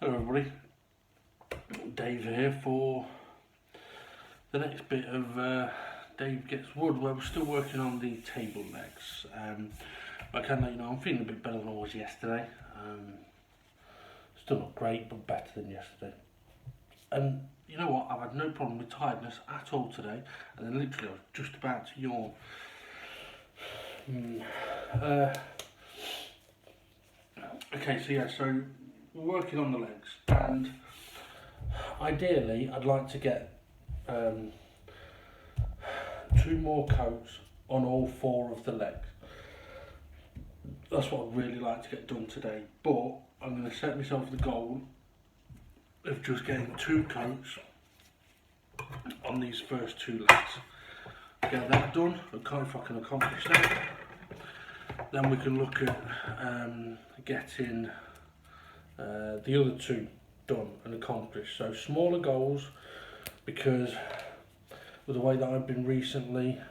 Hello everybody, Dave here for the next bit of Dave Gets Wood, where we're still working on the table legs. I can let you know I'm feeling a bit better than I was yesterday. Still not great, but better than yesterday. And you know what, I've had no problem with tiredness at all today, and then literally I was just about to yawn. Okay, so we're working on the legs, and ideally I'd like to get 2 more coats on all 4 of the legs. That's what I'd really like to get done today, but I'm going to set myself the goal of just getting 2 coats on these first 2 legs. Get that done, if I can accomplish that, then we can look at getting the other 2 done and accomplished. So smaller goals, because with the way that I've been recently,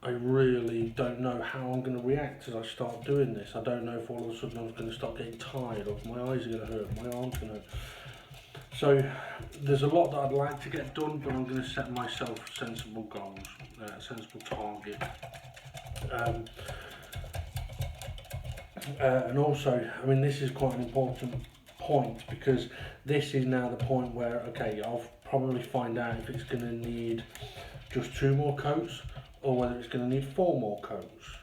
I really don't know how I'm going to react as I start doing this. I don't know if all of a sudden I'm going to start getting tired, or if my eyes are going to hurt, my arms are going to hurt. So there's a lot that I'd like to get done, but I'm going to set myself sensible goals, sensible target. And also, I mean, this is quite an important point, because this is now the point where, okay, I'll probably find out if it's going to need just 2 more coats or whether it's going to need 4 more coats.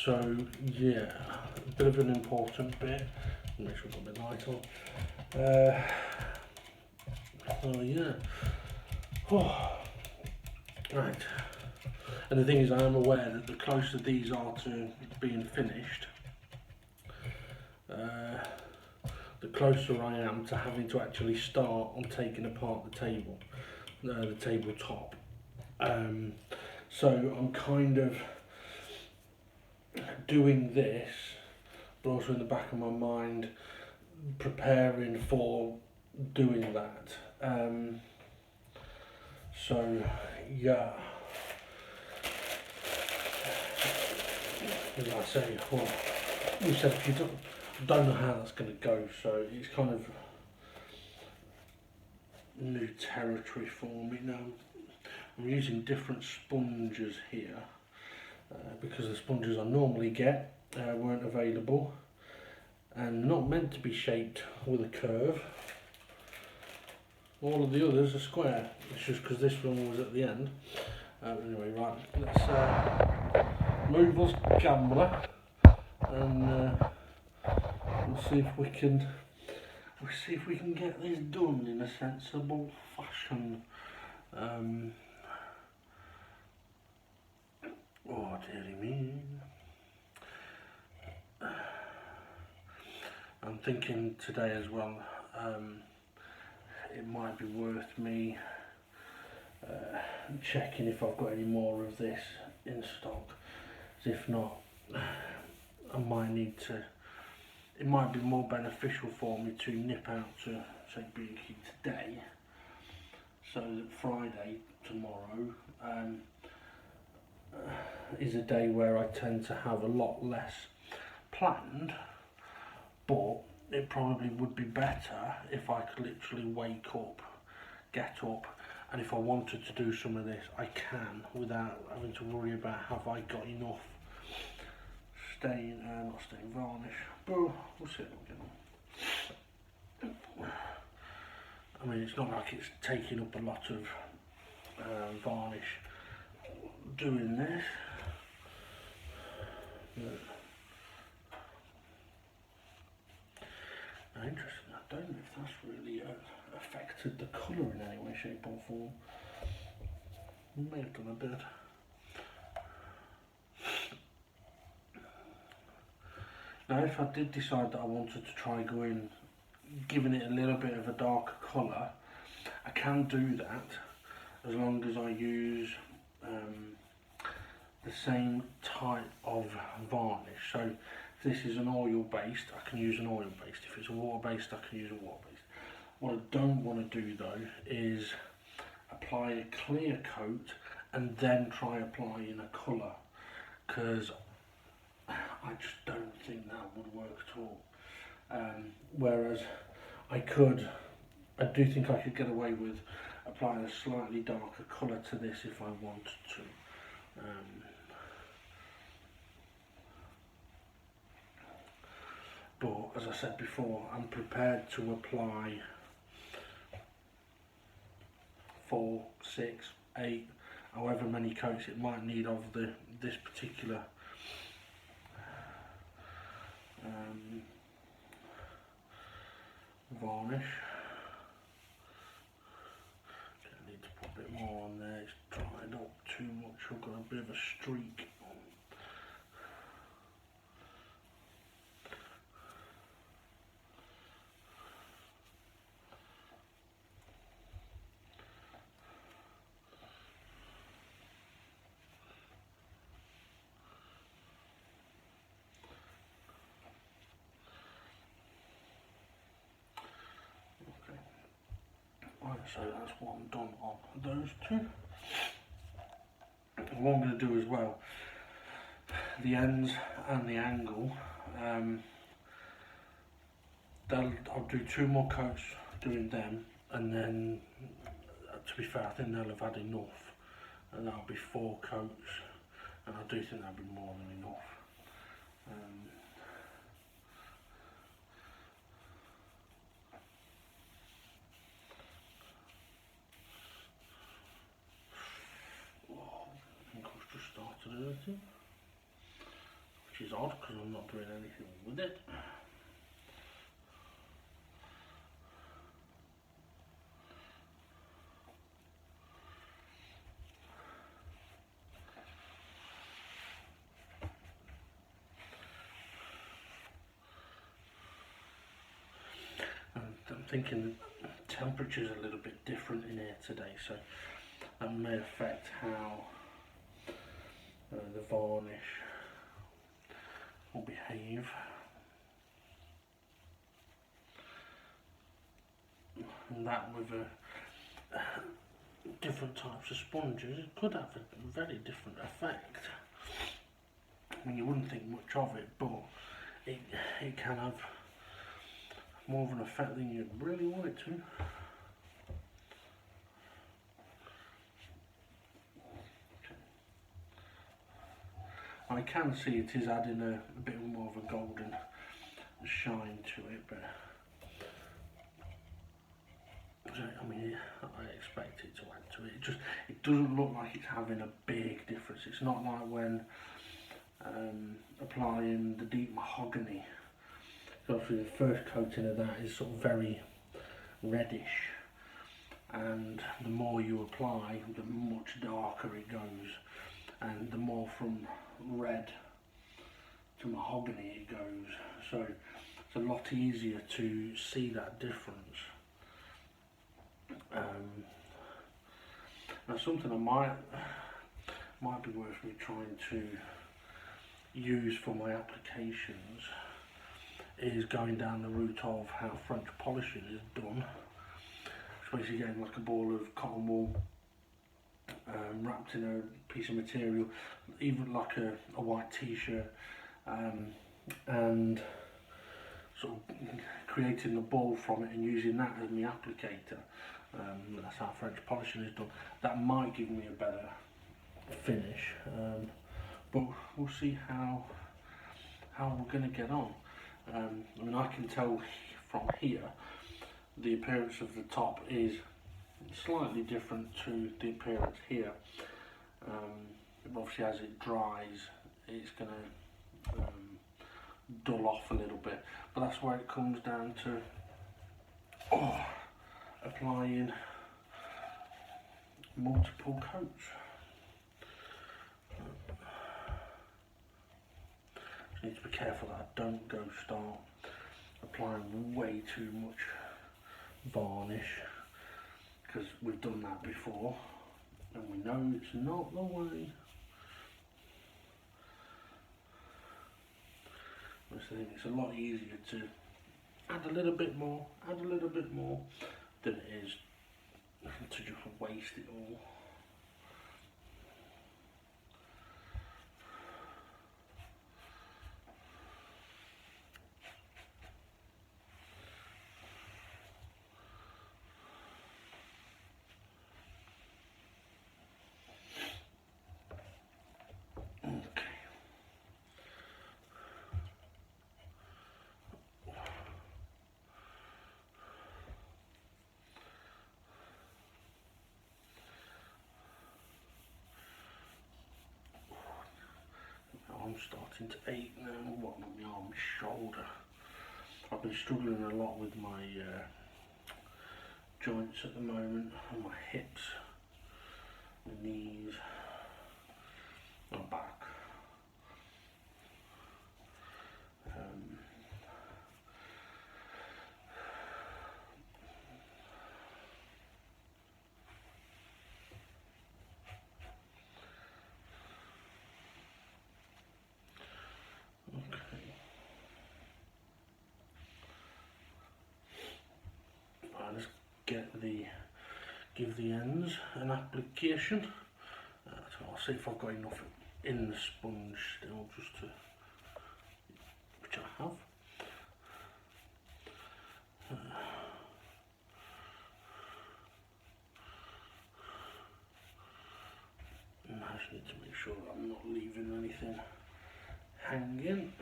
So yeah, a bit of an important bit. Make sure I've got a bit of light on. So yeah. Right. And the thing is, I am aware that the closer these are to being finished, the closer I am to having to actually start on taking apart the tabletop. So I'm kind of doing this, but also in the back of my mind preparing for doing that. So yeah, as I say, well, we said a few times, I don't know how that's going to go, so it's kind of new territory for me now. I'm using different sponges here, because the sponges I normally get weren't available and not meant to be shaped with a curve. All of the others are square. It's just because this one was at the end. Anyway, right, let's move us gambler, and we'll see if we can get this done in a sensible fashion. Oh dearie me. I'm thinking today as well, it might be worth me checking if I've got any more of this in stock. If not, I might need to. It might be more beneficial for me to nip out to, say, B&Q today, so that Friday, tomorrow, is a day where I tend to have a lot less planned, but it probably would be better if I could literally wake up, get up, and if I wanted to do some of this, I can, without having to worry about have I got enough not stain varnish, but we'll see what we get on. I mean, it's not like it's taking up a lot of varnish doing this. Now, interesting, I don't know if that's really affected the colour in any way, shape or form. May have done a bit. Now, if I did decide that I wanted to try giving it a little bit of a darker colour, I can do that as long as I use the same type of varnish. So if this is an oil based, I can use an oil based. If it's a water based, I can use a water based. What I don't want to do though is apply a clear coat and then try applying a colour, because I just don't think that would work at all. Whereas I do think I could get away with applying a slightly darker colour to this if I wanted to. But as I said before, I'm prepared to apply 4, 6, 8, however many coats it might need of this particular varnish. I need to put a bit more on there, it's dried up too much, I've got a bit of a streak. So that's one done on those two. What I'm going to do as well, the ends and the angle, I'll do 2 more coats doing them, and then to be fair I think they'll have had enough, and that'll be 4 coats, and I do think that'll be more than enough. Which is odd because I'm not doing anything with it. And I'm thinking the temperature's a little bit different in here today, so that may affect how the varnish will behave. And that with different types of sponges, it could have a very different effect. I mean, you wouldn't think much of it, but it can have more of an effect than you really want it to. I can see it is adding a bit more of a golden shine to it, but I mean, I expect it to add to it. It doesn't look like it's having a big difference. It's not like when applying the deep mahogany. Obviously the first coating of that is sort of very reddish, and the more you apply, the much darker it goes, and the more from red to mahogany it goes, so it's a lot easier to see that difference. Now something that might be worth me trying to use for my applications is going down the route of how French polishing is done. It's basically getting like a ball of cotton wool wrapped in a piece of material, even like a white t-shirt, and sort of creating a ball from it and using that as my applicator. That's how French polishing is done. That might give me a better finish, but we'll see how we're going to get on. I mean, I can tell from here the appearance of the top is slightly different to the appearance here. Obviously as it dries it's going to dull off a little bit, but that's where it comes down to applying multiple coats. Just need to be careful that I don't start applying way too much varnish, because we've done that before and we know it's not the way. It's a lot easier to add a little bit more than it is to just waste it all. arm's starting to ache now. Well, not my arm, my shoulder. I've been struggling a lot with my joints at the moment, and my hips, my knees, my back. I'll just give the ends an application. So I'll see if I've got enough in the sponge still, just to, which I have. And I just need to make sure that I'm not leaving anything hanging.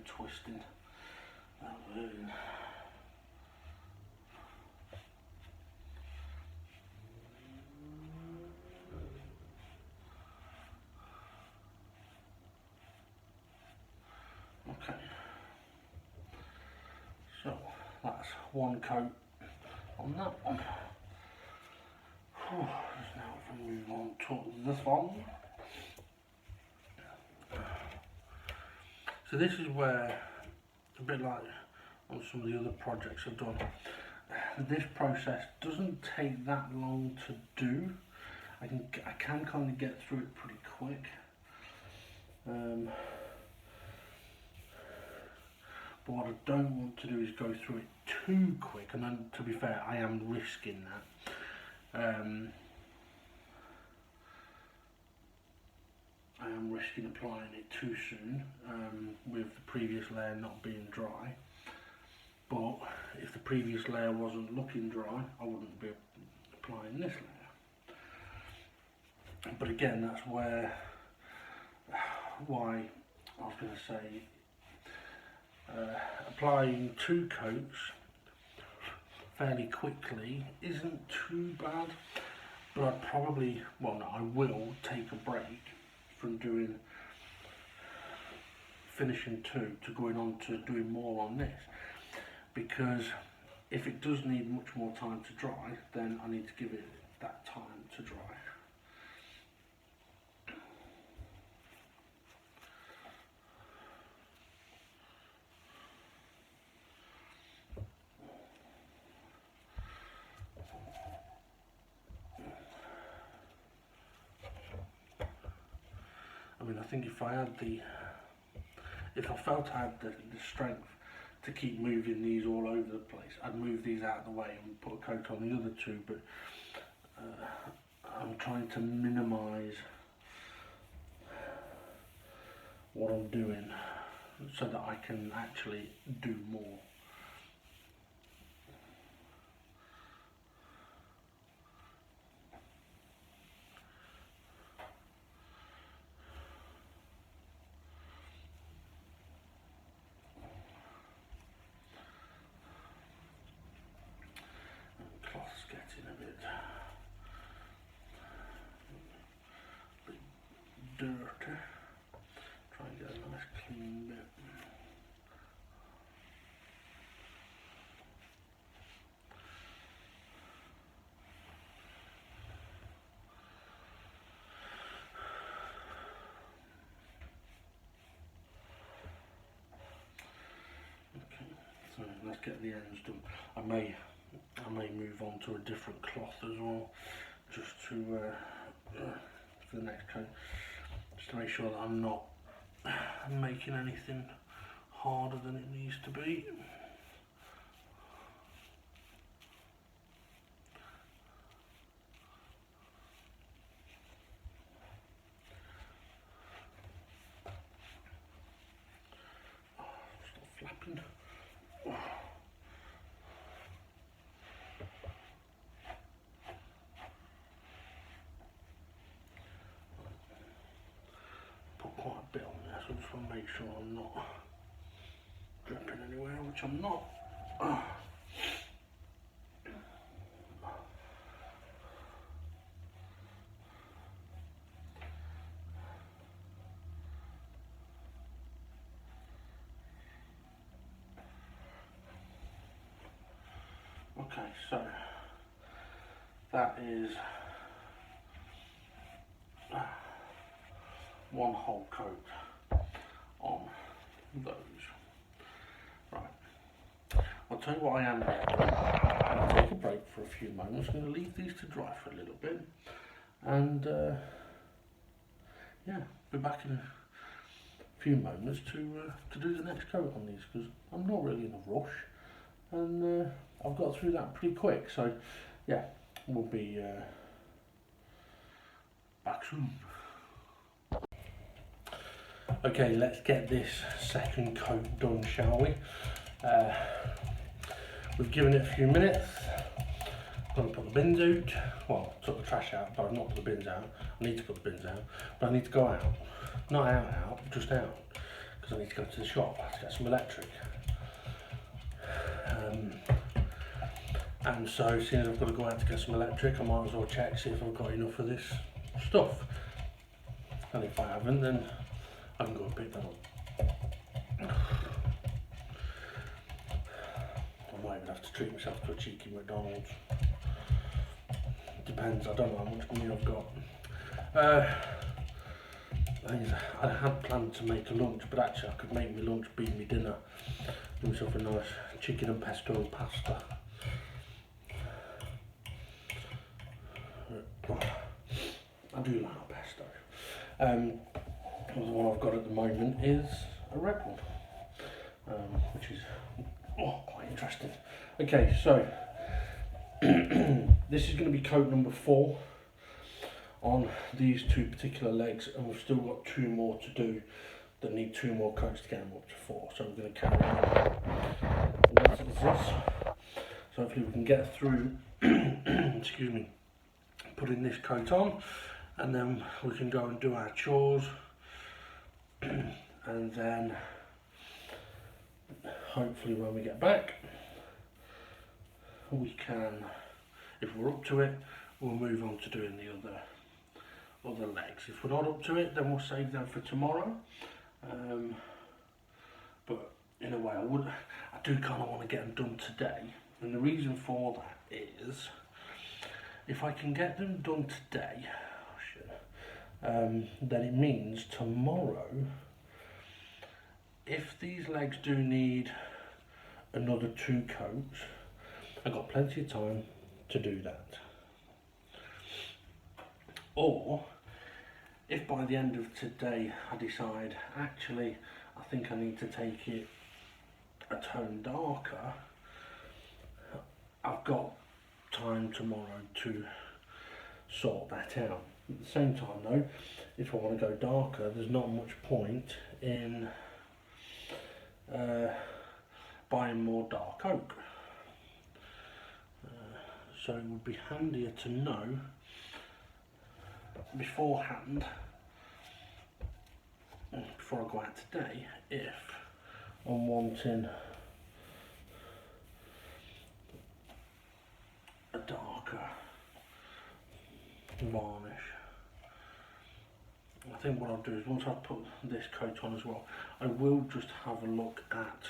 Twisting that wound. Okay, so that's one coat on that one. Now if we move on to this one. So this is where, a bit like on some of the other projects I've done, this process doesn't take that long to do. I can kind of get through it pretty quick. But what I don't want to do is go through it too quick, and then, to be fair, I am risking that. I am risking applying it too soon, with the previous layer not being dry. But if the previous layer wasn't looking dry, I wouldn't be applying this layer. But again, that's why I was going to say, applying 2 coats fairly quickly isn't too bad, but I'd probably, well no, I will take a break from finishing 2 to going on to doing more on this, because if it does need much more time to dry, then I need to give it that time to dry. I mean, I think if I felt I had the strength to keep moving these all over the place, I'd move these out of the way and put a coat on the other 2, but I'm trying to minimise what I'm doing so that I can actually do more. Cloth's getting a bit dirty. Try and get a nice clean bit. Okay, so let's get the ends done. I may move on to a different cloth as well, just to for the next coat, just to make sure that I'm not making anything harder than it needs to be. Stop flapping. to make sure I'm not dripping anywhere, which I'm not. Okay, so that is one whole coat on those. Right, I'll tell you what I am going to do. I'm going to take a break for a few moments. I'm going to leave these to dry for a little bit, and yeah, be back in a few moments to do the next coat on these, because I'm not really in a rush, and I've got through that pretty quick. So yeah, we'll be back soon. Okay, let's get this second coat done, shall we? We've given it a few minutes. I'm going to put the bins out. Well, took the trash out, but I've not put the bins out. I need to put the bins out, but I need to go out. Not out, just out. Because I need to go to the shop to get some electric. And so, seeing as I've got to go out to get some electric, I might as well check, see if I've got enough of this stuff. And if I haven't, then I can go and pick that up. I might even have to treat myself to a cheeky McDonald's. Depends, I don't know how much money I've got. I had planned to make a lunch, but actually I could make my lunch be my dinner. Do myself a nice chicken and pesto and pasta. I do like a pesto. The one I've got at the moment is a red one, which is quite interesting. Okay, so this is going to be coat number 4 on these 2 particular legs, and we've still got 2 more to do that need 2 more coats to get them up to 4. So we're going to carry on. And that's this. So hopefully we can get through, excuse me, putting this coat on, and then we can go and do our chores, and then hopefully when we get back we can, if we're up to it, we'll move on to doing the other legs. If we're not up to it, then we'll save them for tomorrow. But in a way, I do kind of want to get them done today, and the reason for that is, if I can get them done today, then it means tomorrow, if these legs do need another 2 coats, I've got plenty of time to do that. Or if by the end of today I decide, actually I think I need to take it a tone darker, I've got time tomorrow to sort that out. At the same time though, if I want to go darker, there's not much point in buying more dark oak. So it would be handier to know beforehand, before I go out today, if I'm wanting a darker varnish. I think what I'll do is, once I've put this coat on as well, I will just have a look at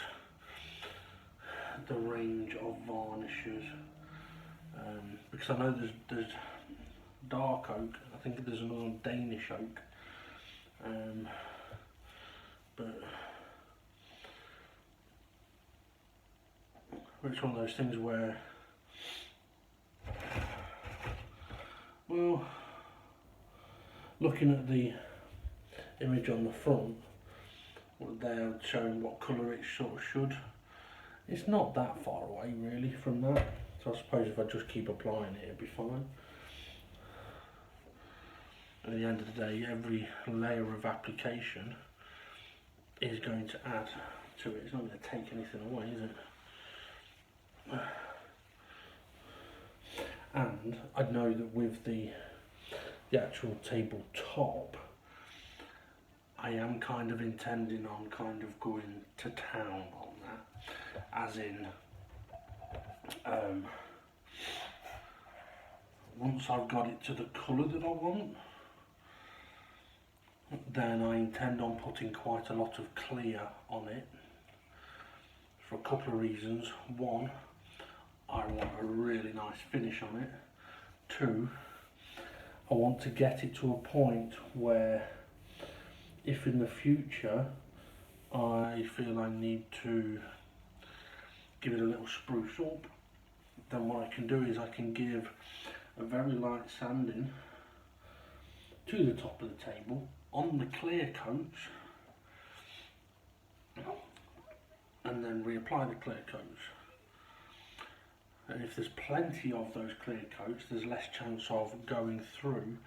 the range of varnishes, because I know there's dark oak, I think there's another one, Danish oak, but it's one of those things where, well, looking at the image on the front, they're showing what colour it sort of should. It's not that far away really from that, so I suppose if I just keep applying it, it'll be fine. At the end of the day, every layer of application is going to add to it. It's not going to take anything away, is it? And I know that with the actual tabletop, I am kind of intending on kind of going to town on that, as in once I've got it to the colour that I want, then I intend on putting quite a lot of clear on it for a couple of reasons. One, I want a really nice finish on it. Two, I want to get it to a point where if in the future I feel I need to give it a little spruce up, then what I can do is I can give a very light sanding to the top of the table on the clear coats and then reapply the clear coats. And if there's plenty of those clear coats, there's less chance of going through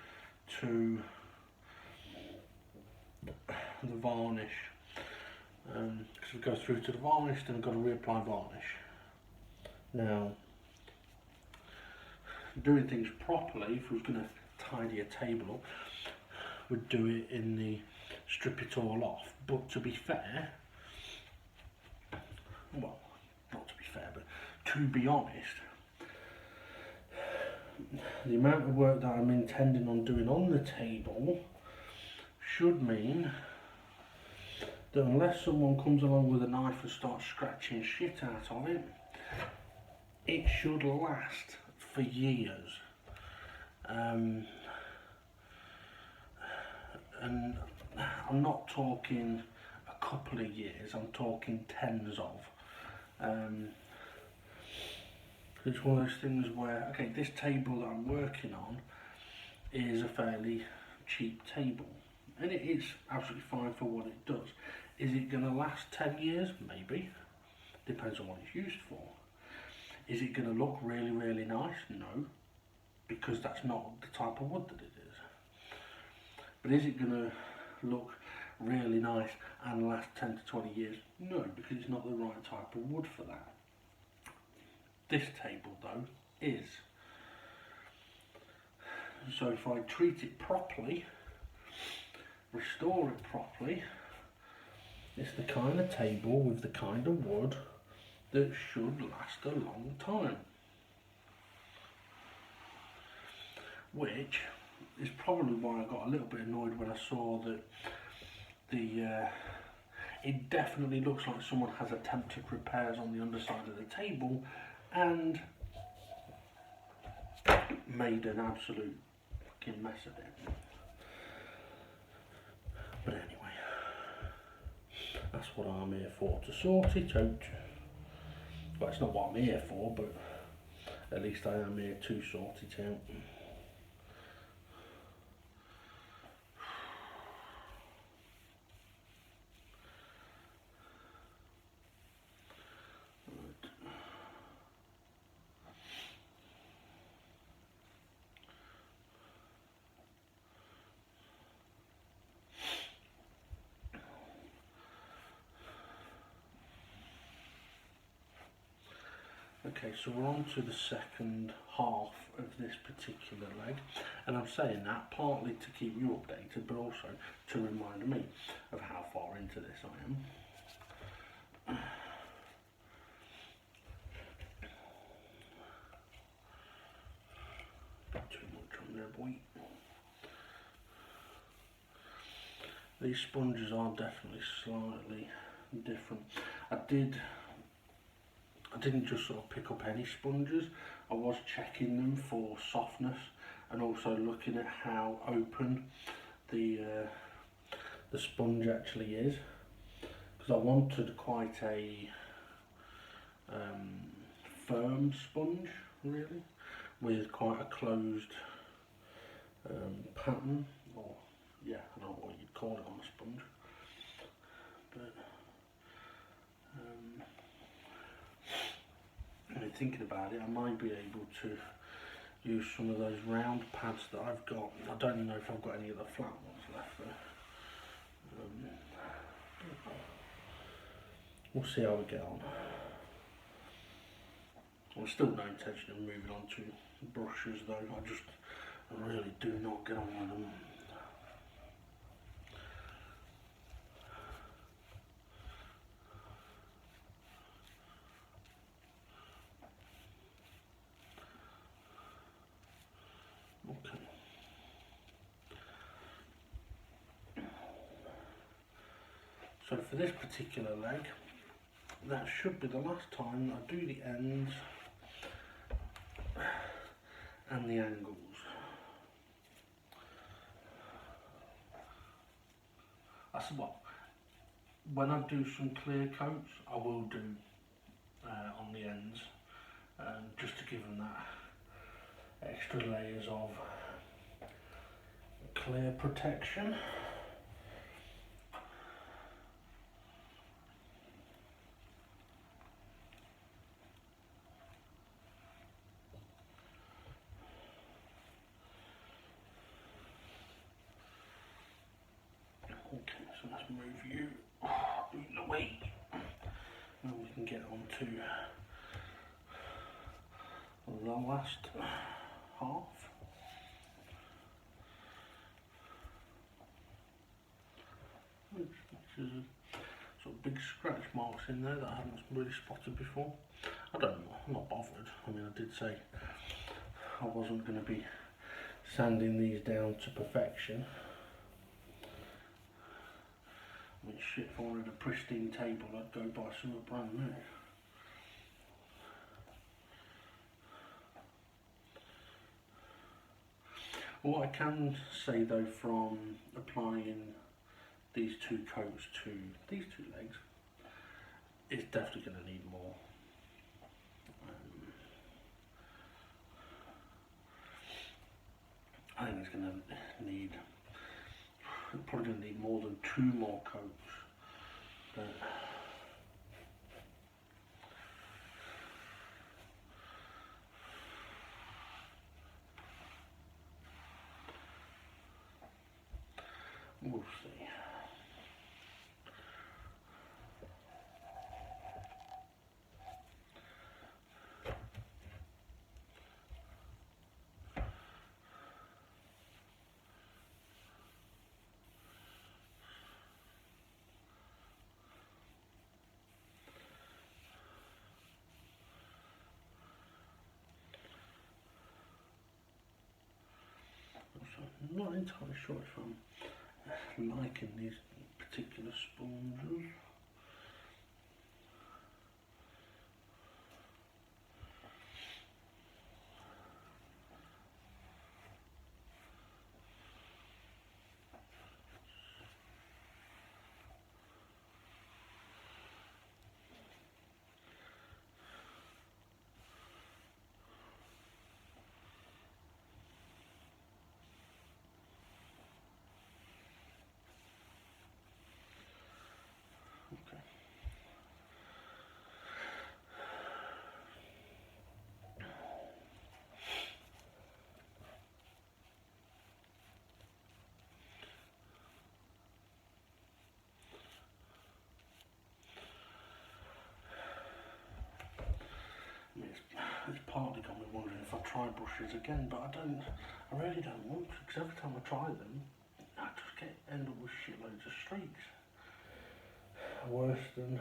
to the varnish. Because if it goes through to the varnish, then I've got to reapply varnish. Now, doing things properly, if we was going to tidy a table up, we'd do it in the strip it all off. But to be fair, well, not to be fair, but to be honest, the amount of work that I'm intending on doing on the table should mean that unless someone comes along with a knife and starts scratching shit out of it, it should last for years. And I'm not talking a couple of years, I'm talking tens of. It's one of those things where, okay, this table that I'm working on is a fairly cheap table, and it is absolutely fine for what it does. Is it going to last 10 years? Maybe. Depends on what it's used for. Is it going to look really, really nice? No, because that's not the type of wood that it is. But is it going to look really nice and last 10 to 20 years? No, because it's not the right type of wood for that. This table, though, is. So if I treat it properly, restore it properly, it's the kind of table with the kind of wood that should last a long time. Which is probably why I got a little bit annoyed when I saw that it definitely looks like someone has attempted repairs on the underside of the table and made an absolute fucking mess of it. But anyway, that's what I'm here for, to sort it out. Well, it's not what I'm here for, but at least I am here to sort it out. Okay, so we're on to the second half of this particular leg, and I'm saying that partly to keep you updated, but also to remind me of how far into this I am. Not too much on there, boy. These sponges are definitely slightly different. I didn't just sort of pick up any sponges. I was checking them for softness and also looking at how open the sponge actually is, because I wanted quite a firm sponge, really, with quite a closed pattern, or yeah, I don't know what you'd call it on a sponge, but thinking about it, I might be able to use some of those round pads that I've got. I don't even know if I've got any of the flat ones left there. We'll see how we get on. I've still no intention of moving on to brushes though. I really do not get on with them. Okay. So for this particular leg, that should be the last time I do the ends and the angles. I said, well, when I do some clear coats, I will do on the ends, just to give them that extra layers of clear protection. Okay, so let's move you out the way, and we can get on to the last half. Which is sort of big scratch marks in there that I haven't really spotted before. I don't know, I'm not bothered. I mean, I did say I wasn't going to be sanding these down to perfection. I mean, shit, if I wanted a pristine table, I'd go buy something brand new. What I can say though, from applying these two coats to these two legs, it's definitely going to need more. I think it's going to need, probably going to need more than 2 more coats. But we'll see. I'm not entirely sure if I'm liking these particular sponges. Okay. I mean, it's partly got me wondering if I try brushes again, but I really don't want to, because every time I try them, I just end up with shitloads of streaks. Worse than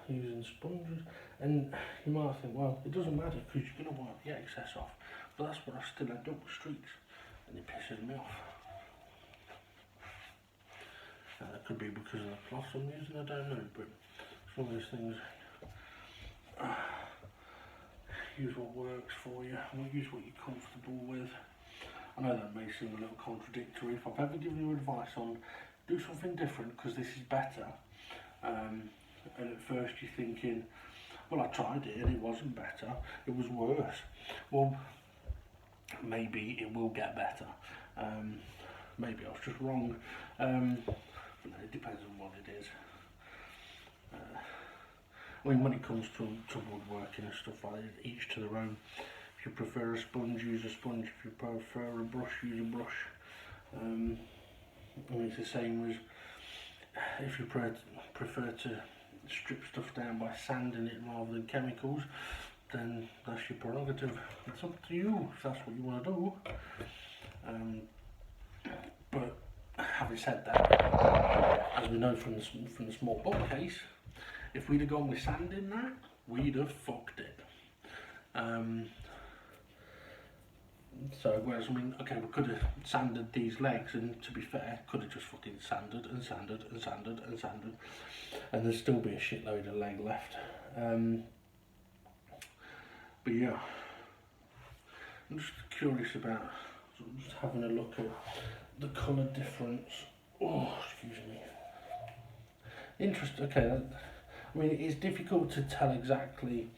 using sponges. And you might think, well, it doesn't matter because you're going to wipe the excess off, but that's what I still end up with streaks, and it pisses me off. That could be because of the cloth I'm using, I don't know, but it's one of those things. Use what works for you, use what you're comfortable with. I know that may seem a little contradictory. If I've ever given you advice on do something different because this is better, and at first you're thinking, well, I tried it and it wasn't better, it was worse. Well, maybe it will get better. Maybe I was just wrong. But it depends on what it is. I mean, when it comes to woodworking and stuff like that, each to their own. If you prefer a sponge, use a sponge. If you prefer a brush, use a brush. I mean, it's the same as if you prefer to strip stuff down by sanding it rather than chemicals, then that's your prerogative. It's up to you if that's what you want to do. But having said that, as we know from the small bookcase, if we'd have gone with sanding that, we'd have fucked it. So whereas, I mean, okay, we could have sanded these legs, and to be fair, could have just fucking sanded and sanded and sanded and sanded, and there'd still be a shitload of leg left. But yeah, I'm just curious about just having a look at the colour difference. Oh, excuse me. Interesting. Okay, I mean, it's difficult to tell exactly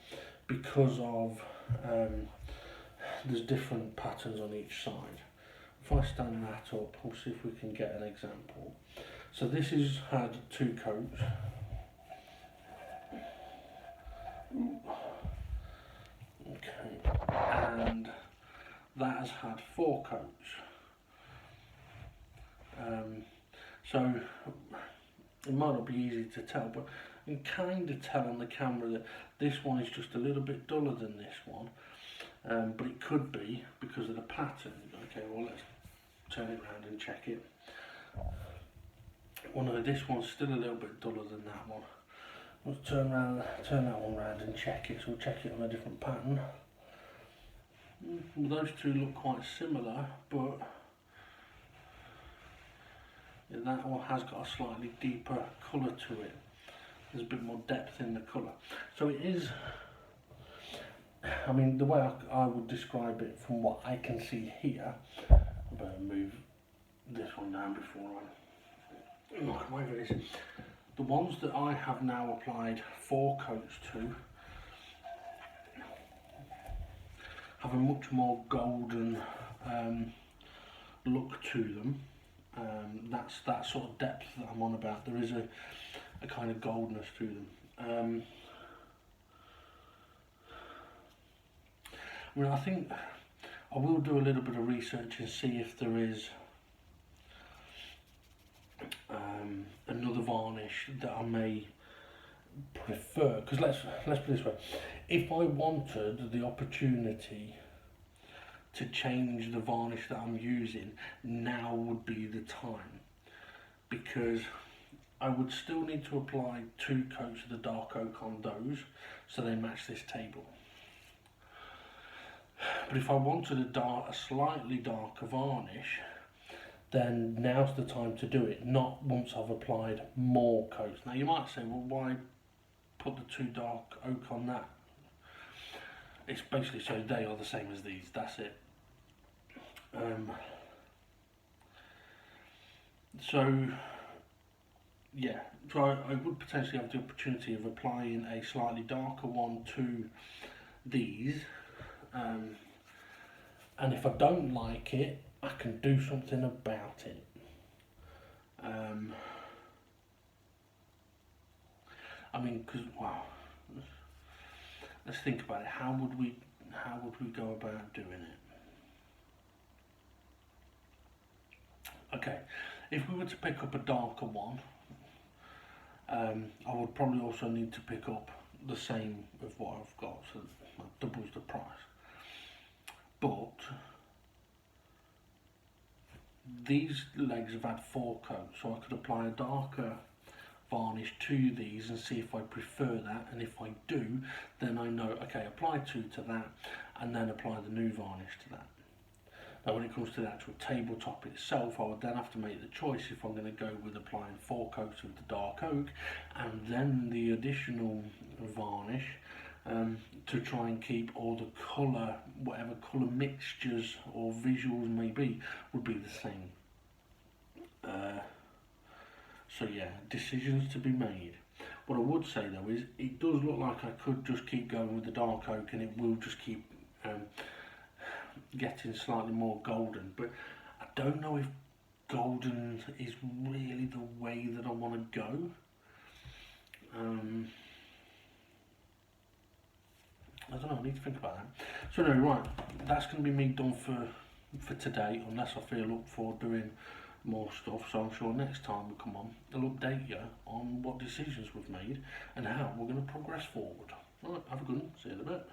because of there's different patterns on each side. If I stand that up, we'll see if we can get an example. So this has had 2 coats. Okay, and that has had 4 coats. So it might not be easy to tell, but you can kind of tell on the camera that this one is just a little bit duller than this one, but it could be because of the pattern. Okay, well, let's turn it around and check it. Well, no, this one's still a little bit duller than that one. Let's turn that one round and check it. So we'll check it on a different pattern. Well, those two look quite similar, but yeah, that one has got a slightly deeper colour to it. There's a bit more depth in the colour. So it is, I mean, the way I would describe it from what I can see here, I better move this one down before I knock away with this. The ones that I have now applied 4 coats to have a much more golden look to them. That's that sort of depth that I'm on about. There is a kind of goldness to them. I mean, I think I will do a little bit of research and see if there is another varnish that I may prefer. Because let's put it this way: if I wanted the opportunity to change the varnish that I'm using, now would be the time, because I would still need to apply 2 coats of the dark oak on those so they match this table. But if I wanted a slightly darker varnish, then now's the time to do it, not once I've applied more coats. Now you might say, well, why put the 2 dark oak on that? It's basically so they are the same as these, that's it. So yeah, so I would potentially have the opportunity of applying a slightly darker one to these, and if I don't like it, I can do something about it. I mean, because wow, let's think about it. How would we go about doing it? Okay, if we were to pick up a darker one, I would probably also need to pick up the same of what I've got, so that doubles the price. But these legs have had 4 coats, so I could apply a darker varnish to these and see if I prefer that, and if I do, then I know, okay, apply 2 to that and then apply the new varnish to that. Now when it comes to the actual tabletop itself, I would then have to make the choice if I'm going to go with applying 4 coats of the dark oak and then the additional varnish to try and keep all the colour, whatever colour mixtures or visuals may be, would be the same. So yeah, decisions to be made. What I would say though is, it does look like I could just keep going with the dark oak and it will just keep getting slightly more golden, but I don't know if golden is really the way that I want to go. I don't know, I need to think about that. So no, right, that's going to be me done for today, unless I feel up for doing more stuff. So I'm sure next time we come on, I'll update you on what decisions we've made and how we're going to progress forward. Right, have a good one, see you in a bit.